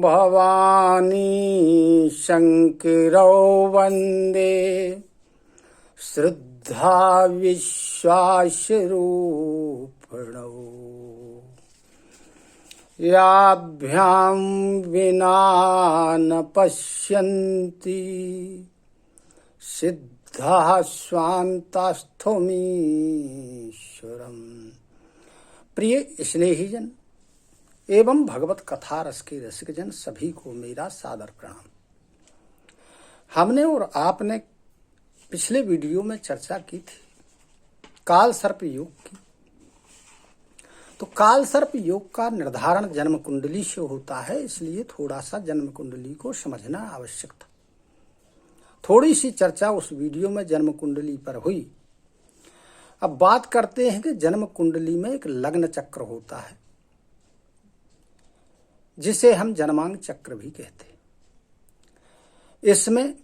भवानी शङ्करौ वन्दे श्रद्धा विश्वासरूपिणौ याभ्यां विना न पश्यन्ति सिद्धाः स्वान्तास्थमीश्वरम्। प्रिय स्नेहीजन एवं भगवत कथा रस के रसिक जन सभी को मेरा सादर प्रणाम। हमने और आपने पिछले वीडियो में चर्चा की थी काल सर्प योग की। तो काल सर्प योग का निर्धारण जन्म कुंडली से होता है, इसलिए थोड़ा सा जन्म कुंडली को समझना आवश्यक था। थोड़ी सी चर्चा उस वीडियो में जन्म कुंडली पर हुई। अब बात करते हैं कि जन्म कुंडली में एक लग्न चक्र होता है जिसे हम जन्मांग चक्र भी कहते हैं। इसमें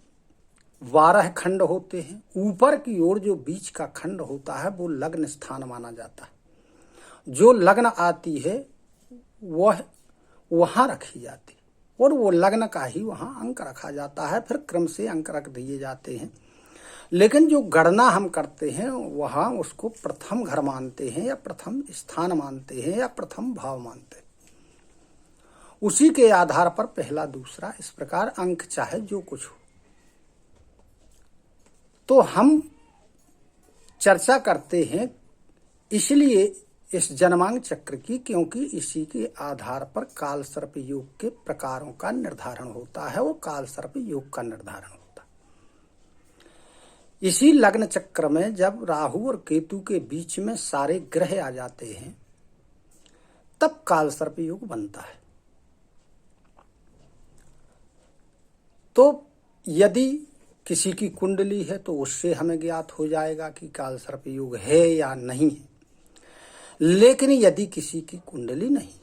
12 खंड होते हैं। ऊपर की ओर जो बीच का खंड होता है वो लग्न स्थान माना जाता है। जो लग्न आती है वह वहां रखी जाती है और वो लग्न का ही वहां अंक रखा जाता है। फिर क्रम से अंक रख दिए जाते हैं, लेकिन जो गणना हम करते हैं वहां उसको प्रथम घर मानते हैं या प्रथम स्थान मानते हैं या प्रथम भाव मानते हैं। उसी के आधार पर पहला दूसरा इस प्रकार अंक चाहे जो कुछ हो। तो हम चर्चा करते हैं इसलिए इस जन्मांग चक्र की, क्योंकि इसी के आधार पर काल सर्प योग के प्रकारों का निर्धारण होता है और काल सर्प योग का निर्धारण होता है। इसी लग्न चक्र में जब राहु और केतु के बीच में सारे ग्रह आ जाते हैं तब काल सर्प योग बनता है। तो यदि किसी की कुंडली है तो उससे हमें ज्ञात हो जाएगा कि काल सर्प योग है या नहीं है। लेकिन यदि किसी की कुंडली नहीं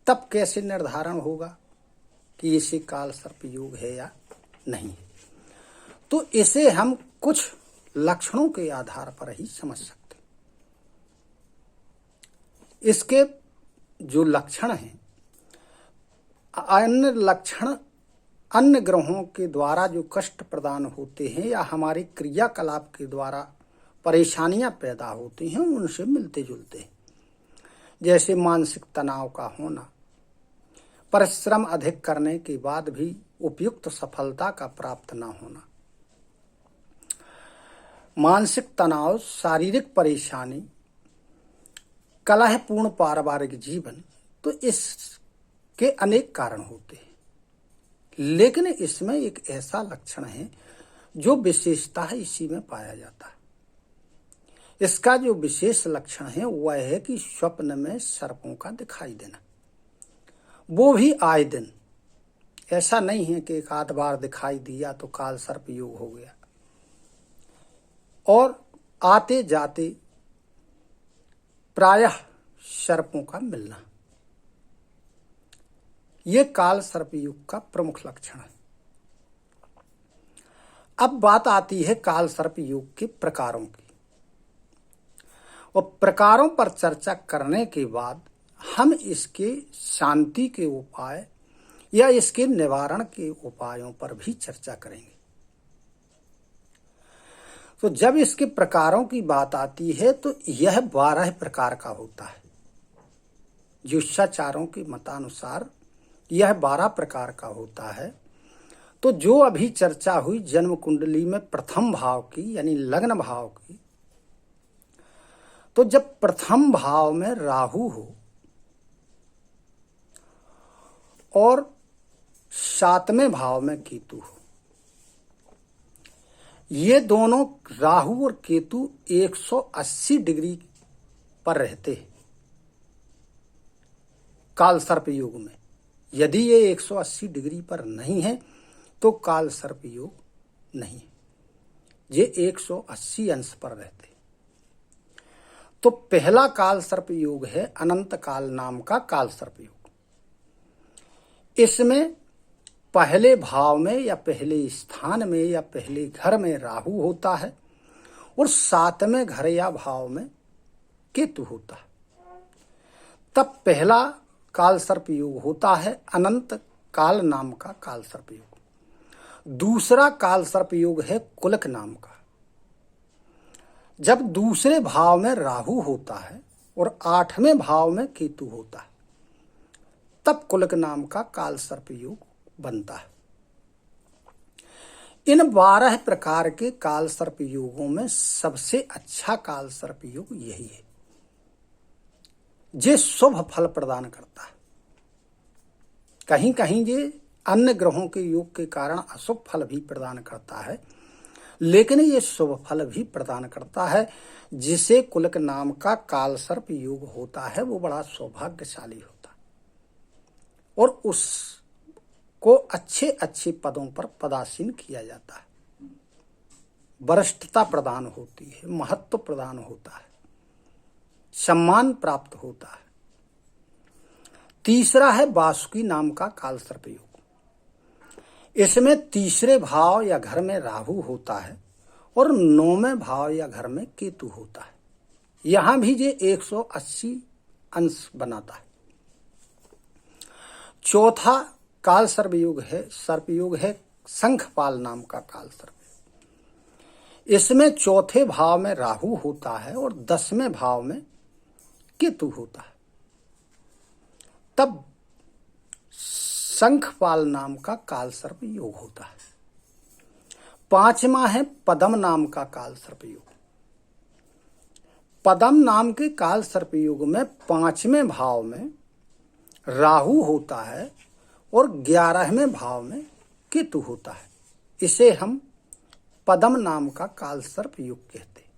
तब कैसे निर्धारण होगा कि इसे काल सर्प योग है या नहीं है। तो इसे हम कुछ लक्षणों के आधार पर ही समझ सकते। इसके जो लक्षण हैं, अन्य लक्षण अन्य ग्रहों के द्वारा जो कष्ट प्रदान होते हैं या हमारे क्रियाकलाप के द्वारा परेशानियां पैदा होती हैं उनसे मिलते जुलते हैं। जैसे मानसिक तनाव का होना, परिश्रम अधिक करने के बाद भी उपयुक्त सफलता का प्राप्त न होना, मानसिक तनाव, शारीरिक परेशानी, कलहपूर्ण पारिवारिक जीवन, तो इसके अनेक कारण होते हैं। लेकिन इसमें एक ऐसा लक्षण है जो विशेषता है इसी में पाया जाता है। इसका जो विशेष लक्षण है वह है कि स्वप्न में सर्पों का दिखाई देना, वो भी आए दिन। ऐसा नहीं है कि एक आध बार दिखाई दिया तो काल सर्प योग हो गया। और आते जाते प्रायः सर्पों का मिलना, ये काल सर्प योग का प्रमुख लक्षण है। अब बात आती है काल सर्प योग के प्रकारों की। और प्रकारों पर चर्चा करने के बाद हम इसके शांति के उपाय या इसके निवारण के उपायों पर भी चर्चा करेंगे। तो जब इसके प्रकारों की बात आती है तो यह 12 प्रकार का होता है। ज्योतिषाचार्यों के मतानुसार यह 12 प्रकार का होता है। तो जो अभी चर्चा हुई जन्म कुंडली में प्रथम भाव की यानी लग्न भाव की, तो जब प्रथम भाव में राहु हो और 7वें भाव में केतु हो, ये दोनों राहु और केतु 180 डिग्री पर रहते हैं काल सर्प योग में। यदि ये 180 डिग्री पर नहीं है तो काल सर्प योग नहीं है। ये 180 अंश पर रहते। तो पहला काल सर्प योग है अनंत काल नाम का काल सर्प योग। इसमें पहले भाव में या पहले स्थान में या पहले घर में राहु होता है और 7वें घर या भाव में केतु होता है। तब पहला काल सर्प योग होता है अनंत काल नाम का काल सर्प योग। दूसरा काल सर्प योग है कुलक नाम का। जब दूसरे भाव में राहु होता है और 8वें भाव में केतु होता है, तब कुलक नाम का काल सर्प योग बनता है। इन 12 प्रकार के काल सर्प योगों में सबसे अच्छा काल सर्प योग यही है, जे शुभ फल प्रदान करता है। कहीं कहीं ये अन्य ग्रहों के योग के कारण अशुभ फल भी प्रदान करता है, लेकिन ये शुभ फल भी प्रदान करता है। जिसे कुलक नाम का काल सर्प योग होता है वो बड़ा सौभाग्यशाली होता है और उसको अच्छे अच्छे पदों पर पदासीन किया जाता है, वरिष्ठता प्रदान होती है, महत्व प्रदान होता है, सम्मान प्राप्त होता है। तीसरा है वासुकी नाम का काल सर्प योग। इसमें तीसरे भाव या घर में राहु होता है और 9वें भाव या घर में केतु होता है। यहां भी ये 180 अंश बनाता है। चौथा काल सर्प योग है शंखपाल नाम का काल सर्प। इसमें चौथे भाव में राहु होता है और 10वें भाव में केतु होता है, तब शंखपाल नाम का काल सर्प योग होता है। 5वां है पद्म नाम का काल सर्प योग। पद्म नाम के काल सर्प योग में 5वें भाव में राहु होता है और 11वें भाव में केतु होता है। इसे हम पद्म नाम का काल सर्प योग कहते हैं।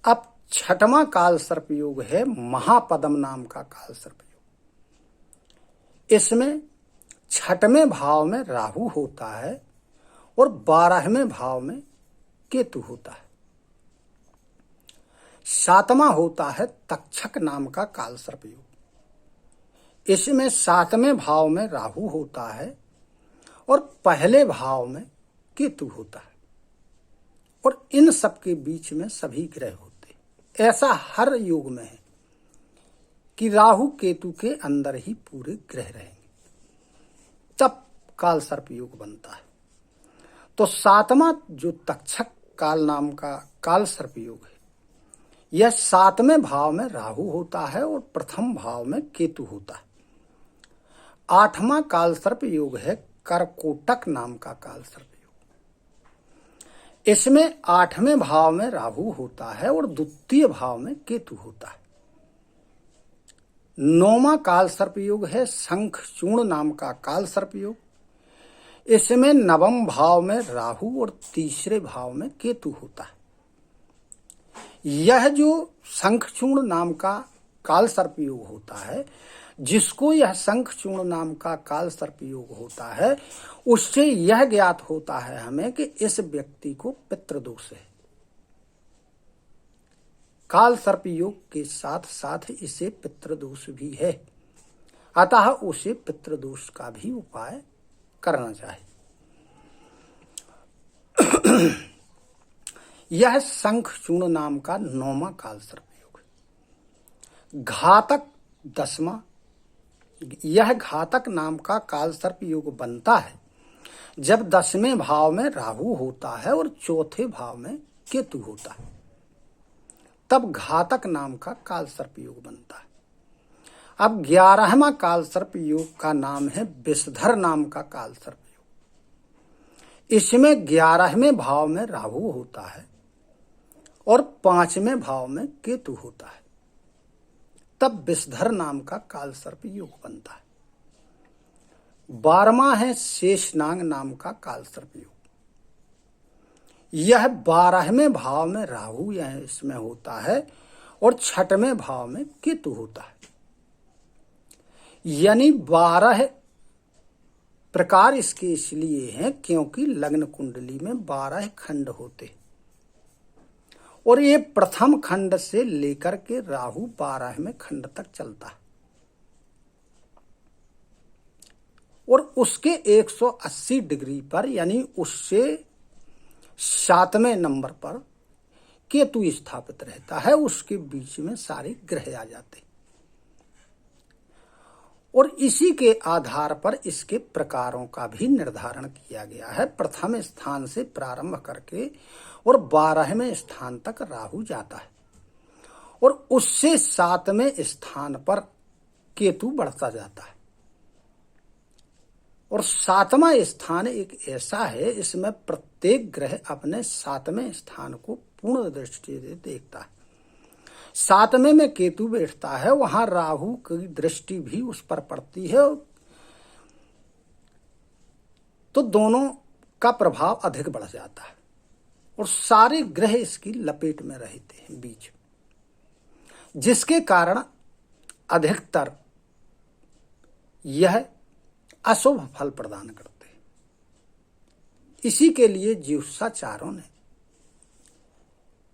अब 6वां काल सर्प योग है महापद्म नाम का काल सर्प योग। इसमें 6वें भाव में राहु होता है और 12वें भाव में केतु होता है। 7वां होता है तक्षक नाम का काल सर्प योग। इसमें 7वें भाव में राहु होता है और पहले भाव में केतु होता है और इन सब के बीच में सभी ग्रह होते हैं। ऐसा हर योग में है कि राहु केतु के अंदर ही पूरे ग्रह रहेंगे, तब काल सर्प योग बनता है। तो 7वां जो तक्षक काल नाम का काल सर्प योग है, यह 7वें भाव में राहु होता है और प्रथम भाव में केतु होता है। 8वां काल सर्प योग है करकोटक नाम का काल सर्प योग। इसमें 8वें भाव में राहु होता है और द्वितीय भाव में केतु होता है। 9वां काल सर्प योग है शंखचूर्ण नाम का काल सर्प योग। इसमें 9वें भाव में राहु और तीसरे भाव में केतु होता है। यह जो शंखचूर्ण नाम का काल सर्प योग होता है, जिसको यह शंखचूर्ण नाम का काल सर्प योग होता है, उससे यह ज्ञात होता है हमें कि इस व्यक्ति को पितृदोष है। काल सर्प योग के साथ साथ इसे पितृदोष भी है, अतः उसे पितृदोष का भी उपाय करना चाहिए। यह शंखचूर्ण नाम का 9वां काल सर्प योग है। घातक 10वां, यह घातक नाम का काल सर्प योग बनता है जब 10वें भाव में राहु होता है और चौथे भाव में केतु होता है, तब घातक नाम का काल सर्प योग बनता है। अब 11वां काल सर्प योग का नाम है विषधर नाम का काल सर्प योग। इसमें 11वें भाव में राहु होता है और 5वें भाव में केतु होता है, तब विषधर नाम का काल सर्प योग बनता है। 12वां है शेषनाग नाम का काल सर्प योग। यह 12वें भाव में राहु यह इसमें होता है और 6वें भाव में केतु होता है। यानी 12 प्रकार इसके इसलिए हैं क्योंकि लग्न कुंडली में 12 खंड होते और ये प्रथम खंड से लेकर के राहु 12वें खंड तक चलता है और उसके 180 डिग्री पर यानी उससे 7वें नंबर पर केतु स्थापित रहता है। उसके बीच में सारे ग्रह आ जाते। और इसी के आधार पर इसके प्रकारों का भी निर्धारण किया गया है। प्रथम स्थान से प्रारंभ करके और 12वें स्थान तक राहु जाता है और उससे 7वें स्थान पर केतु बढ़ता जाता है। और 7वां स्थान एक ऐसा है, इसमें प्रत्येक ग्रह अपने 7वें स्थान को पूर्ण दृष्टि से देखता है। 7वें में केतु बैठता है, वहां राहु की दृष्टि भी उस पर पड़ती है, तो दोनों का प्रभाव अधिक बढ़ जाता है और सारे ग्रह इसकी लपेट में रहते हैं बीच, जिसके कारण अधिकतर यह अशुभ फल प्रदान करते हैं। इसी के लिए ज्योतिषाचार्यों ने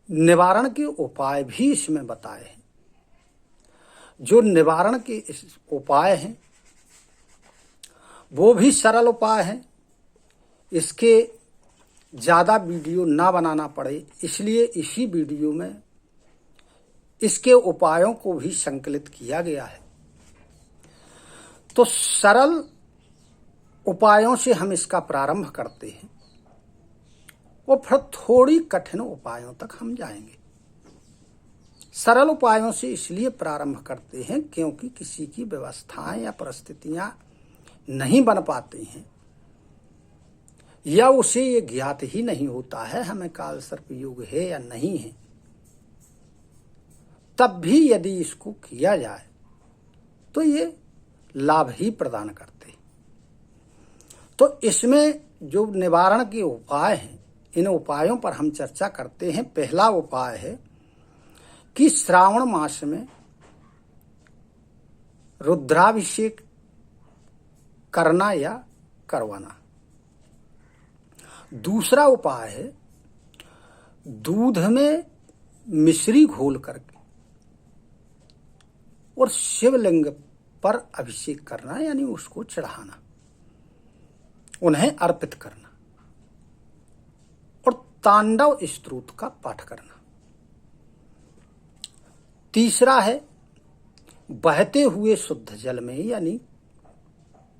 निवारण के उपाय भी इसमें बताए हैं। जो निवारण के उपाय हैं वो भी सरल उपाय हैं, इसके ज़्यादा वीडियो ना बनाना पड़े, इसलिए इसी वीडियो में इसके उपायों को भी संकलित किया गया है। तो सरल उपायों से हम इसका प्रारंभ करते हैं और फिर थोड़ी कठिन उपायों तक हम जाएंगे। सरल उपायों से इसलिए प्रारंभ करते हैं क्योंकि किसी की व्यवस्थाएं या परिस्थितियां नहीं बन पाती हैं या उसे ये ज्ञात ही नहीं होता है हमें काल सर्प योग है या नहीं है। तब भी यदि इसको किया जाए तो ये लाभ ही प्रदान करते हैं। तो इसमें जो निवारण के उपाय हैं, इन उपायों पर हम चर्चा करते हैं। पहला उपाय है कि श्रावण मास में रुद्राभिषेक करना या करवाना। दूसरा उपाय है दूध में मिश्री घोल करके और शिवलिंग पर अभिषेक करना, यानी उसको चढ़ाना, उन्हें अर्पित करना और तांडव स्तोत्र का पाठ करना। तीसरा है बहते हुए शुद्ध जल में, यानी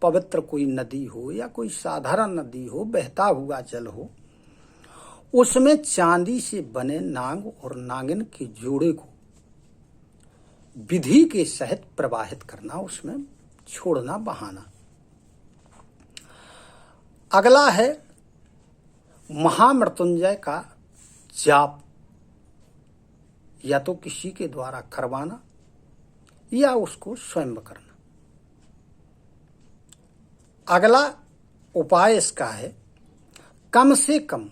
पवित्र कोई नदी हो या कोई साधारण नदी हो, बहता हुआ जल हो, उसमें चांदी से बने नाग और नागिन के जोड़े को विधि के सहित प्रवाहित करना, उसमें छोड़ना, बहाना। अगला है महामृत्युंजय का जाप, या तो किसी के द्वारा करवाना या उसको स्वयं करना। अगला उपाय इसका है कम से कम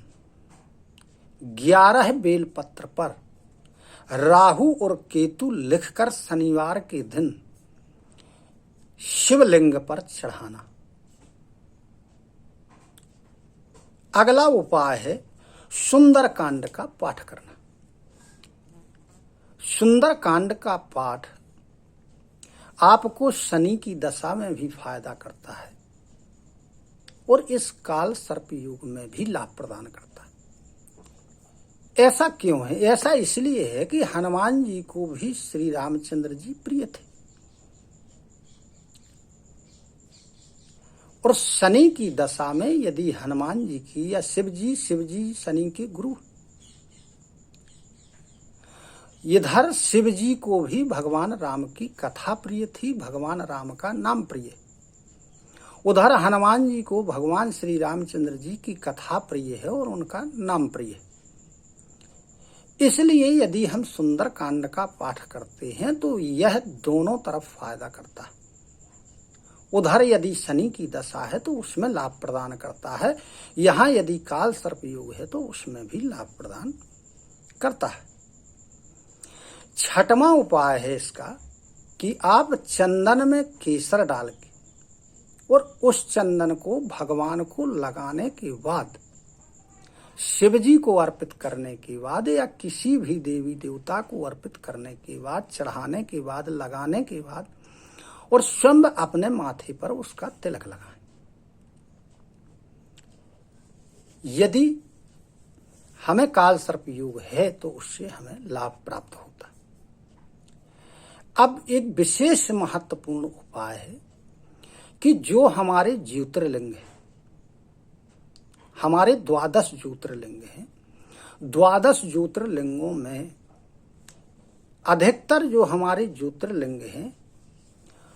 11 बेलपत्र पर राहु और केतु लिखकर शनिवार के दिन शिवलिंग पर चढ़ाना। अगला उपाय है सुंदरकांड का पाठ करना। सुंदरकांड का पाठ आपको शनि की दशा में भी फायदा करता है और इस काल सर्प युग में भी लाभ प्रदान करता है। ऐसा क्यों है? ऐसा इसलिए है कि हनुमान जी को भी श्री रामचंद्र जी प्रिय थे और शनि की दशा में यदि हनुमान जी की या शिव जी शनि के गुरु, इधर शिव जी को भी भगवान राम की कथा प्रिय थी, भगवान राम का नाम प्रिय। उधर हनुमान जी को भगवान श्री रामचंद्र जी की कथा प्रिय है और उनका नाम प्रिय है। इसलिए यदि हम सुंदर कांड का पाठ करते हैं तो यह दोनों तरफ फायदा करता है। उधर यदि शनि की दशा है तो उसमें लाभ प्रदान करता है, यहाँ यदि काल सर्प योग है तो उसमें भी लाभ प्रदान करता है। छठवां उपाय है इसका कि आप चंदन में केसर डाल के और उस चंदन को भगवान को लगाने के बाद, शिव जी को अर्पित करने के बाद या किसी भी देवी देवता को अर्पित करने के बाद, चढ़ाने के बाद, लगाने के बाद, और स्वयं अपने माथे पर उसका तिलक लगाएं। यदि हमें काल सर्प योग है तो उससे हमें लाभ प्राप्त होता है। अब एक विशेष महत्वपूर्ण उपाय है कि जो हमारे ज्योतिर्लिंग है, हमारे 12 ज्योतिर्लिंग हैं, 12 ज्योतिर्लिंगों में अधिकतर जो हमारे ज्योतिर्लिंग हैं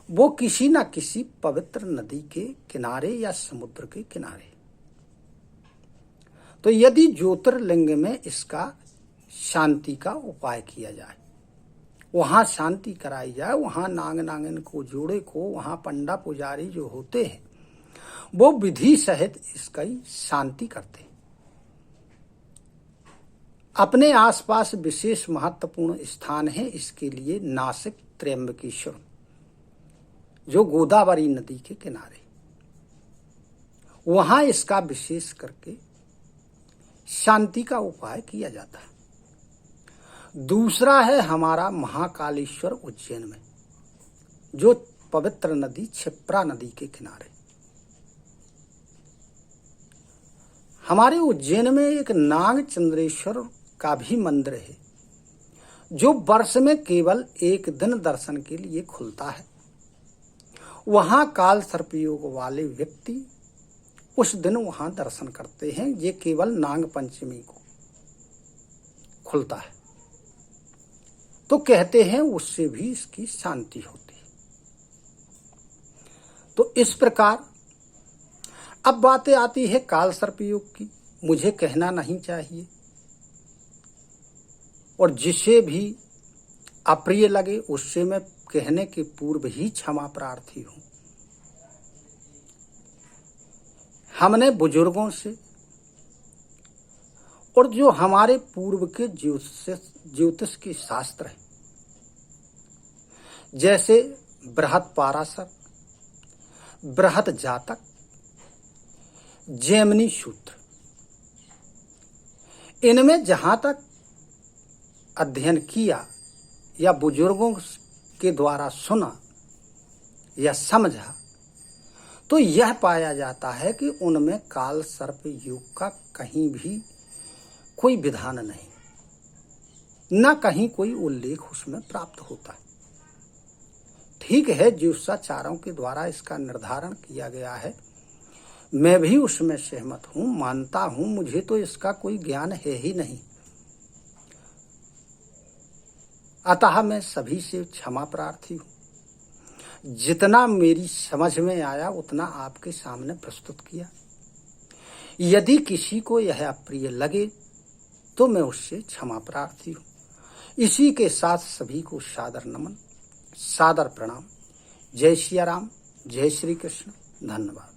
वो किसी न किसी पवित्र नदी के किनारे या समुद्र के किनारे। तो यदि ज्योतिर्लिंग में इसका शांति का उपाय किया जाए, वहां शांति कराई जाए, वहां नाग नागिन को जोड़े को, वहां पंडा पुजारी जो होते हैं वो विधि सहित इसकी शांति करते हैं। अपने आसपास विशेष महत्वपूर्ण स्थान है इसके लिए नासिक त्र्यंबकेश्वर, जो गोदावरी नदी के किनारे, वहां इसका विशेष करके शांति का उपाय किया जाता है। दूसरा है हमारा महाकालेश्वर उज्जैन में, जो पवित्र नदी क्षिप्रा नदी के किनारे। हमारे उज्जैन में एक नाग चंद्रेश्वर का भी मंदिर है, जो वर्ष में केवल एक दिन दर्शन के लिए खुलता है। वहां काल सर्पयोग वाले व्यक्ति उस दिन वहां दर्शन करते हैं। ये केवल नाग पंचमी को खुलता है, तो कहते हैं उससे भी इसकी शांति होती है। तो इस प्रकार अब बातें आती है काल सर्पयोग की। मुझे कहना नहीं चाहिए, और जिसे भी अप्रिय लगे उससे मैं कहने के पूर्व ही क्षमा प्रार्थी हूं। हमने बुजुर्गों से और जो हमारे पूर्व के ज्योतिष के शास्त्र हैं, जैसे बृहत पाराशर, बृहत जातक, जैमिनी सूत्र, इनमें जहां तक अध्ययन किया या बुजुर्गों के द्वारा सुना या समझा, तो यह पाया जाता है कि उनमें काल सर्प योग का कहीं भी कोई विधान नहीं, न कहीं कोई उल्लेख उसमें प्राप्त होता है। ठीक है, ज्योतिषाचार्यों के द्वारा इसका निर्धारण किया गया है, मैं भी उसमें सहमत हूं, मानता हूं, मुझे तो इसका कोई ज्ञान है ही नहीं। अतः मैं सभी से क्षमा प्रार्थी हूं। जितना मेरी समझ में आया उतना आपके सामने प्रस्तुत किया। यदि किसी को यह अप्रिय लगे तो मैं उससे क्षमा प्रार्थी हूं। इसी के साथ सभी को सादर नमन, सादर प्रणाम। जय सिया राम, जय श्री कृष्ण, धन्यवाद।